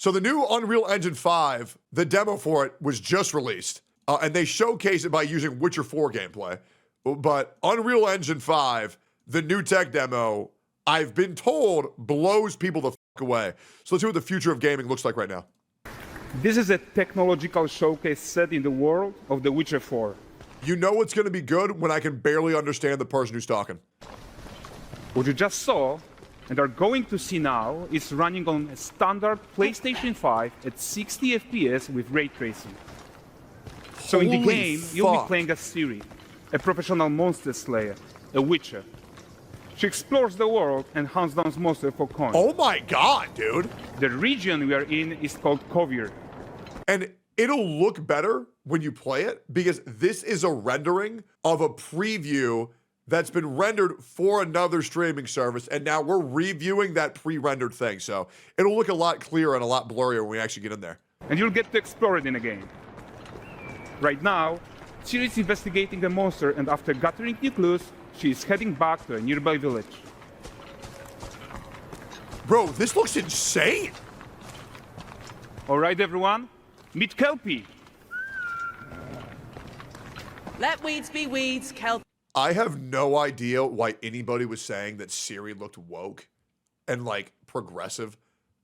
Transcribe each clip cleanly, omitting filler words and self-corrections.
So the new Unreal Engine 5, the demo for it was just released, and they showcase it by using Witcher 4 gameplay. But Unreal Engine 5, the new tech demo, I've been told blows people the fuck away. So let's see what the future of gaming looks like right now. This is a technological showcase set in the world of The Witcher 4. You know it's going to be good when I can barely understand the person who's talking. What you just saw and are going to see now is running on a standard PlayStation 5 at 60 FPS with ray tracing. So in the Holy game, you'll be fuck. playing as Ciri, a professional monster slayer, a witcher. She explores the world and hunts down monsters for coins. Oh my god, dude. The region we are in is called Kovir. And it'll look better when you play it because this is a rendering of a preview that's been rendered for another streaming service, and now we're reviewing that pre-rendered thing. So it'll look a lot clearer and a lot blurrier when we actually get in there. And you'll get to explore it in a game. Right now, Ciri is investigating a monster, and after gathering new clues, she is heading back to a nearby village. Bro, this looks insane. All right, everyone, meet Kelpie. Let weeds be weeds, Kelp. I have no idea why anybody was saying that Ciri looked woke and like progressive.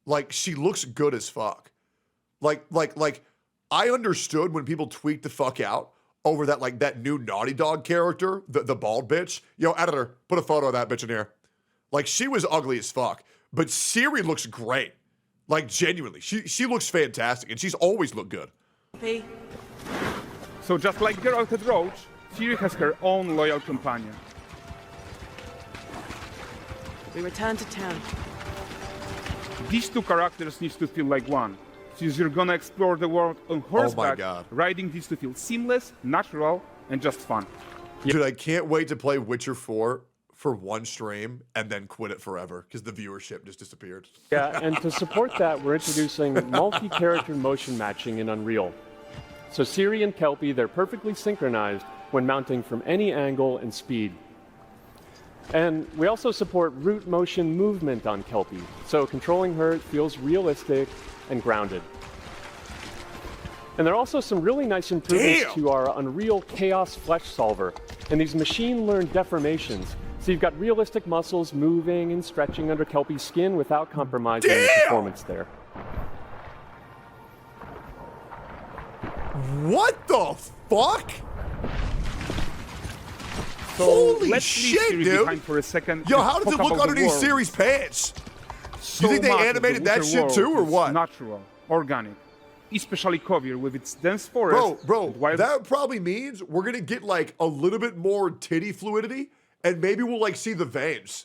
Like she looks good as fuck. Like I understood when people tweaked the fuck out over that like that new Naughty Dog character, the bald bitch. Yo, editor, put a photo of that bitch in here. Like she was ugly as fuck, but Ciri looks great. Like genuinely, she looks fantastic, and she's always looked good. P. So just like Geralt had Roach, Ciri has her own loyal companion. We return to town. These two characters need to feel like one. Since you're gonna explore the world on horseback, God. riding needs to feel seamless, natural, and just fun. Dude, I can't wait to play Witcher 4 for one stream and then quit it forever because the viewership just disappeared. Yeah, and to support that, we're introducing multi-character motion matching in Unreal. So Ciri and Kelpie, they're perfectly synchronized when mounting from any angle and speed. And we also support root motion movement on Kelpie, so controlling her feels realistic and grounded. And there are also some really nice improvements to our Unreal Chaos Flesh Solver and these machine-learned deformations. So you've got realistic muscles moving and stretching under Kelpie's skin without compromising the performance there. What the fuck? So Holy let's leave shit, Ciri dude. behind for a second. Yo, and how does it talk look about the underneath world. Ciri's pants? So You think they much of animated the that Witcher shit world too, or is what? Natural, organic, especially Kovir with its dense forest. Bro, and wild... that probably means we're gonna get like a little bit more titty fluidity, and maybe we'll like see the veins.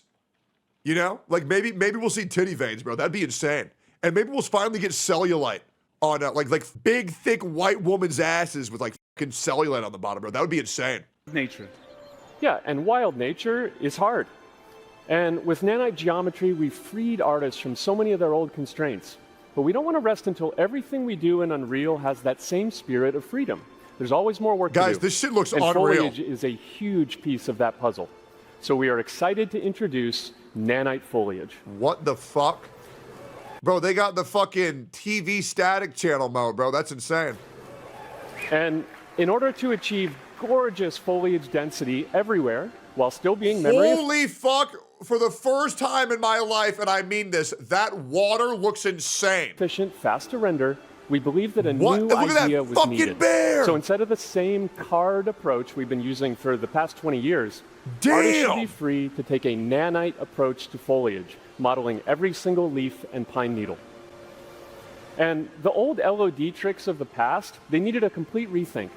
You know, like maybe we'll see titty veins, bro. That'd be insane. And maybe we'll finally get cellulite on like big, thick white woman's asses with like fucking cellulite on the bottom, bro. That would be insane. nature. Yeah, and wild nature is hard. And with Nanite geometry, we've freed artists from so many of their old constraints. But we don't want to rest until everything we do in Unreal has that same spirit of freedom. There's always more work to do. Guys, this shit looks and unreal. Foliage is a huge piece of that puzzle. So we are excited to introduce Nanite Foliage. What the fuck? Bro, they got the fucking TV static channel mode, bro. That's insane. And in order to achieve gorgeous foliage density everywhere, while still being memory Holy fuck. For the first time in my life, and I mean this, that water looks insane. efficient, fast to render, we believe that a What? new Look at that idea was fucking needed. bear! So instead of the same card approach we've been using for the past 20 years, artists should be Damn! free to take a nanite approach to foliage, modeling every single leaf and pine needle. And the old LOD tricks of the past, they needed a complete rethink.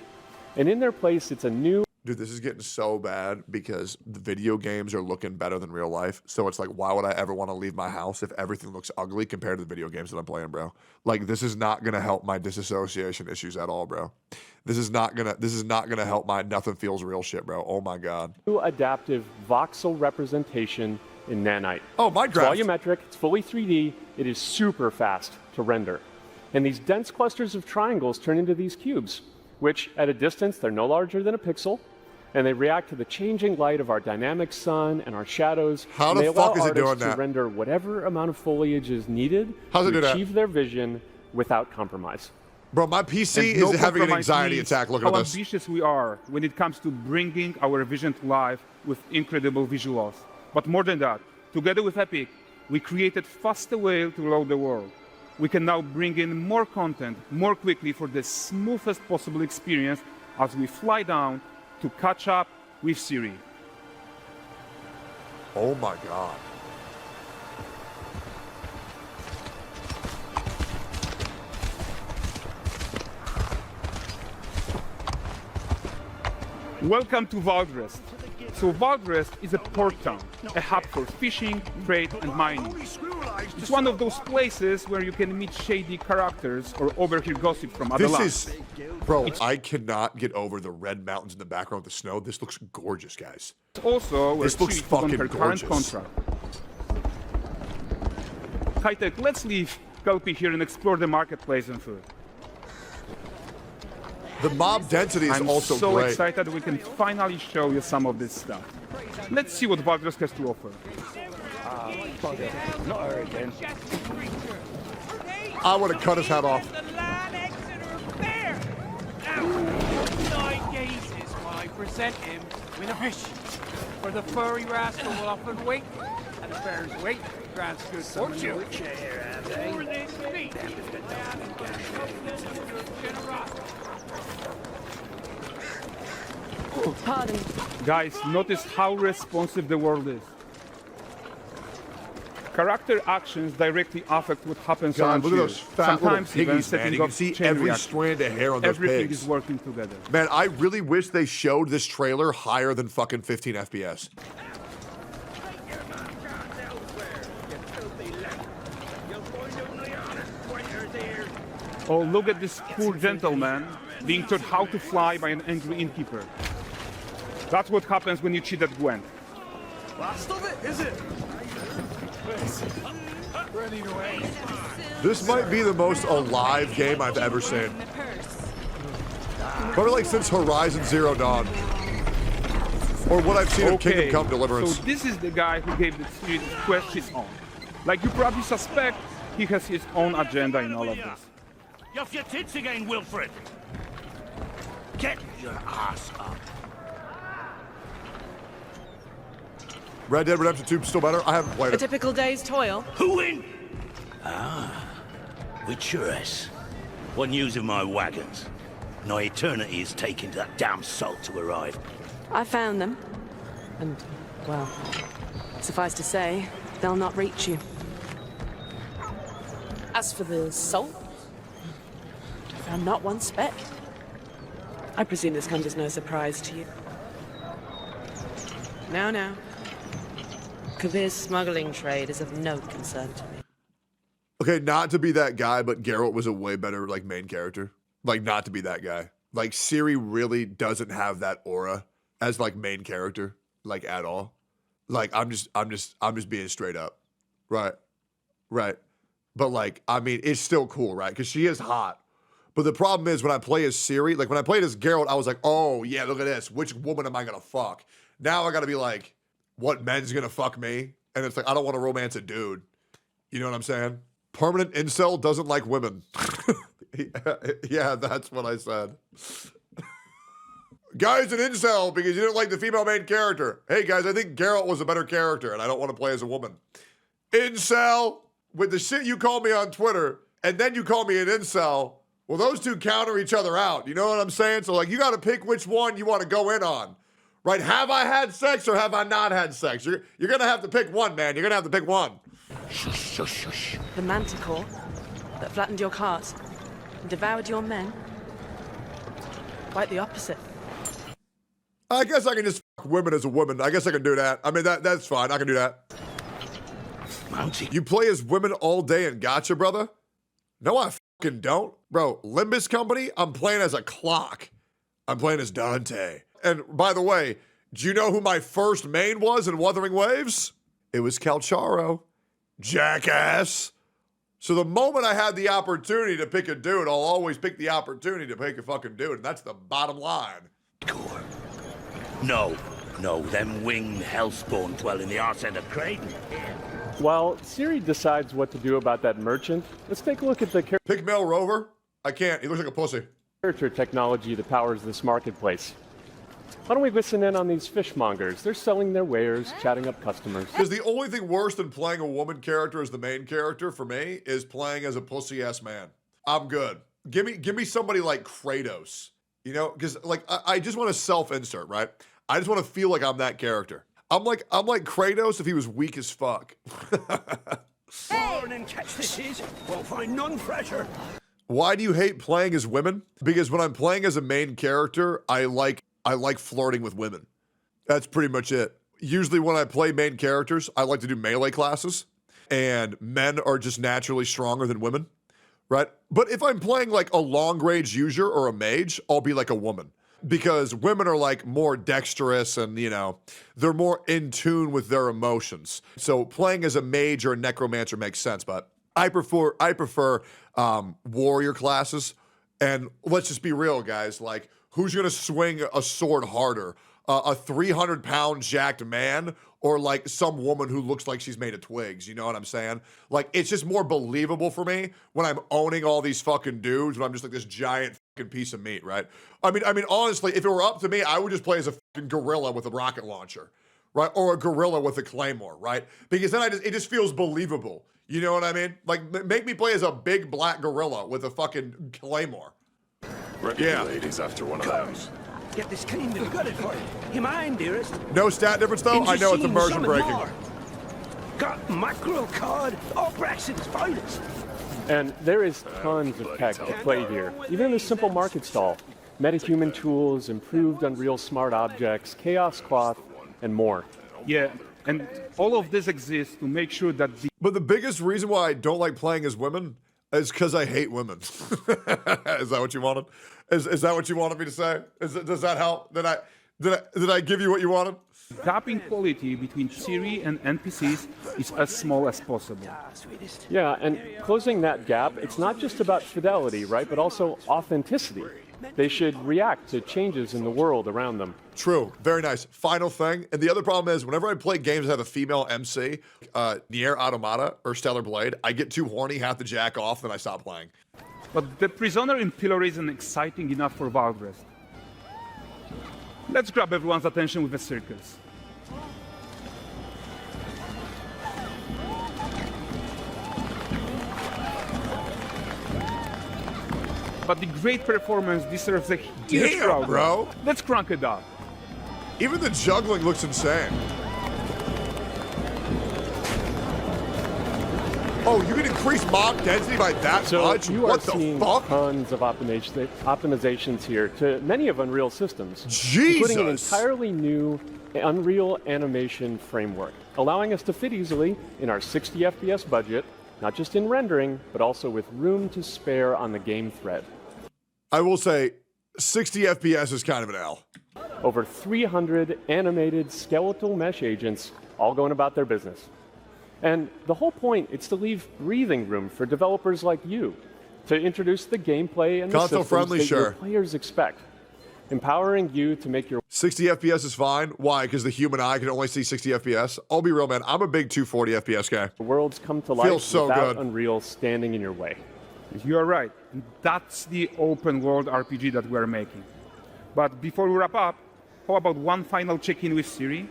And in their place, it's a new Dude, this is getting so bad because the video games are looking better than real life. So it's like, why would I ever want to leave my house if everything looks ugly compared to the video games that I'm playing, bro? Like, this is not gonna help my disassociation issues at all, bro. This is not gonna help my nothing feels real shit, bro. Oh my god. new adaptive voxel representation in Nanite. Oh, Minecraft. It's volumetric, it's fully 3D, it is super fast to render. And these dense clusters of triangles turn into these cubes, which at a distance, they're no larger than a pixel, and they react to the changing light of our dynamic sun and our shadows. How and the they allow fuck is it doing artists to that? render whatever amount of foliage is needed How's it do to that? achieve their vision without compromise. Bro, my PC And no is having an compromise anxiety means attack looking at how this. ambitious we are when it comes to bringing our vision to life with incredible visuals. But more than that, together with Epic, we created faster way to load the world. We can now bring in more content more quickly for the smoothest possible experience as we fly down to catch up with Siri. Oh my God. Welcome to Valdrest. So Valdrest is a port town, a hub for fishing, trade and mining. It's one of those places where you can meet shady characters or overhear gossip from other lands. Bro, I cannot get over the red mountains in the background with the snow. This looks gorgeous, guys. It's also where This looks Siri is on fucking her current gorgeous. contract. High-tech, let's leave Kelpie here and explore the marketplace and food. The mob density is I'm also so great. excited we can finally show you some of this stuff. Let's see what Valdrest has to offer. Not her again. I would have cut his head off. The Land Exeter Fair. Now, 9 gazes while I present him with a fish. For the furry rascal will often wait, and the fair's weight grants good fortune. For this feat, I ask your generosity. Pardon. Guys, notice how responsive the world is. Character actions directly affect what happens God, around look at you. those fat little Sometimes even piggies, man. setting You can up see chain every reactions. strand of hair on those Everything pigs. is working together. Man, I really wish they showed this trailer higher than fucking 15 FPS. Oh, look at this poor gentleman being taught how to fly by an angry innkeeper. That's what happens when you cheat at Gwent. Last of it, is it? Ready to wait. This might be the most alive game I've ever seen. Probably like since Horizon Zero Dawn. Or what I've seen of Kingdom Come Deliverance. So this is the guy who gave the series quest his own. Like you probably suspect, he has his own agenda in all of this. You're off your tits again, Wilfred. Get your ass up. Red Dead Redemption 2 still better? I haven't played A it. typical day's toil. Who in? Ah, with your ass. What news of my wagons? No eternity is taking that damn salt to arrive. I found them. And, well, suffice to say, they'll not reach you. As for the salt, I found not one speck. I presume this comes as no surprise to you. No. Kavir's smuggling trade is of no concern to me. Okay, not to be that guy, but Geralt was a way better like main character. Like not to be that guy. Like Ciri really doesn't have that aura as like main character, like at all. Like I'm just being straight up. Right. But like, I mean, it's still cool, right? Because she is hot. But the problem is when I play as Ciri, like when I played as Geralt, I was like, oh yeah, look at this. Which woman am I gonna fuck? Now I gotta be like, what men's gonna fuck me? And it's like, I don't want to romance a dude. You know what I'm saying? Permanent incel doesn't like women. Yeah, that's what I said. Guy's an incel because you didn't like the female main character. Hey guys, I think Geralt was a better character and I don't want to play as a woman. Incel, with the shit you call me on Twitter, and then you call me an incel, well, those two counter each other out. You know what I'm saying? So like, you got to pick which one you want to go in on. Right? Have I had sex or have I not had sex? You're going to have to pick one, man. You're going to have to pick one. Shush. The manticore that flattened your cart and devoured your men. Quite the opposite. I guess I can just fuck women as a woman. I guess I can do that. I mean, that's fine. I can do that. Mounty. You play as women all day and gotcha, brother? No, I fucking don't. Bro, Limbus Company, I'm playing as a clock. I'm playing as Dante. And by the way, do you know who my first main was in Wuthering Waves? It was Calcharo. Jackass. So the moment I had the opportunity to pick a dude, I'll always pick the opportunity to pick a fucking dude. And that's the bottom line. Core. No, them winged hellspawn dwell in the arse end of Creighton. While Siri decides what to do about that merchant, let's take a look at the Pick male rover? I can't. He looks like a pussy. character technology that powers this marketplace. Why don't we listen in on these fishmongers? They're selling their wares, chatting up customers. Because the only thing worse than playing a woman character as the main character for me is playing as a pussy ass man. I'm good. Give me somebody like Kratos. You know, because like I just want to self-insert, right? I just want to feel like I'm that character. I'm like Kratos if he was weak as fuck. Morning, catch fishes. Won't find none fresher. Why do you hate playing as women? Because when I'm playing as a main character, I like flirting with women. That's pretty much it. Usually when I play main characters, I like to do melee classes, and men are just naturally stronger than women, right? But if I'm playing like a long-range user or a mage, I'll be like a woman. Because women are like more dexterous and, you know, they're more in tune with their emotions. So playing as a mage or a necromancer makes sense, but I prefer warrior classes. And let's just be real, guys. Like, who's gonna swing a sword harder? A 300-pound jacked man or like some woman who looks like she's made of twigs? You know what I'm saying? Like, it's just more believable for me when I'm owning all these fucking dudes, when I'm just like this giant fucking piece of meat, right? I mean, honestly, if it were up to me, I would just play as a fucking gorilla with a rocket launcher, right? Or a gorilla with a claymore, right? Because then it just feels believable. You know what I mean? Like, make me play as a big black gorilla with a fucking claymore. Yeah, ladies after one of those. Get this cleaned and gutted for you. You mind, dearest? No stat difference though? I know it's immersion breaking. Got mackerel cod, all Braxton's finest. And there is tons of tech to play here, even in this simple market stall. Metahuman tools, improved Unreal Smart Objects, Chaos Cloth, and more. Yeah, and all of this exists to make sure that the But the biggest reason why I don't like playing as women is because I hate women. Is that what you wanted? Is that what you wanted me to say? Does that help? Did I give you what you wanted? gap in quality between Siri and NPCs is as small as possible. Yeah, and closing that gap, it's not just about fidelity, right, but also authenticity. They should react to changes in the world around them. True. Very nice. Final thing. And the other problem is whenever I play games that have a female MC, Nier Automata or Stellar Blade, I get too horny, have to jack off, then I stop playing. But the prisoner in Pillory isn't exciting enough for Valdrest. Let's grab everyone's attention with a circus. But the great performance deserves a huge Damn, crowd. bro. Let's crank it up. Even the juggling looks insane. Oh, you can increase mob density by that So much? you are What the seeing fuck? tons of optimizations here to many of Unreal's systems, Jesus. including an entirely new Unreal animation framework, allowing us to fit easily in our 60 FPS budget, not just in rendering, but also with room to spare on the game thread. I will say 60 FPS is kind of an L. Over 300 animated skeletal mesh agents all going about their business. And the whole point is to leave breathing room for developers like you to introduce the gameplay and the Console systems friendly, that your sure. players expect, empowering you to make your 60 FPS is fine. Why? Because the human eye can only see 60 FPS? I'll be real, man. I'm a big 240 FPS guy. worlds come to life Feels so without good. Unreal standing in your way. You are right. That's the open world RPG that we're making. But before we wrap up, how about one final check-in with Siri?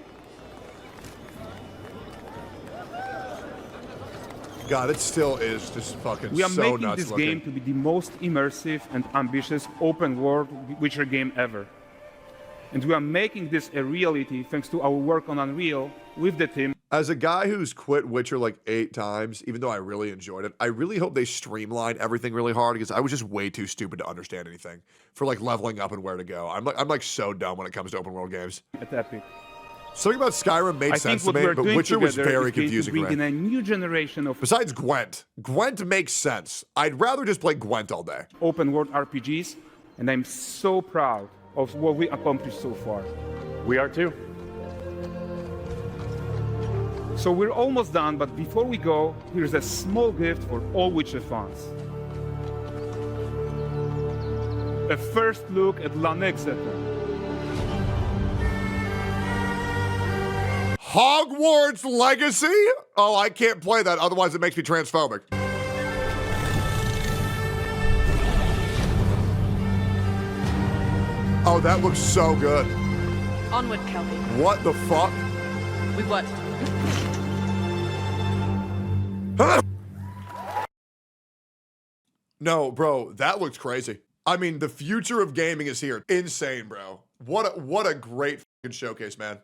God, it still is just fucking We are so making nuts this looking. game to be the most immersive and ambitious open world Witcher game ever. And we are making this a reality thanks to our work on Unreal with the team. As a guy who's quit Witcher like 8 times, even though I really enjoyed it, I really hope they streamline everything really hard because I was just way too stupid to understand anything for like leveling up and where to go. I'm like so dumb when it comes to open world games. At Epic. Something about Skyrim made I sense think to what me, we're but doing Witcher was together very is going to confusing. bring to in me. a new generation of Besides Gwent. Gwent makes sense. I'd rather just play Gwent all day. open world RPGs, and I'm so proud of what we accomplished so far. We are too. So we're almost done, but before we go, here's a small gift for all Witcher fans. A first look at Lan Exeter. Hogwarts Legacy? Oh, I can't play that, otherwise it makes me transphobic. Oh, that looks so good. Onward, Kelpie. What the fuck? We what? No, bro, that looks crazy. I mean, the future of gaming is here. Insane, bro. What a great fucking showcase, man.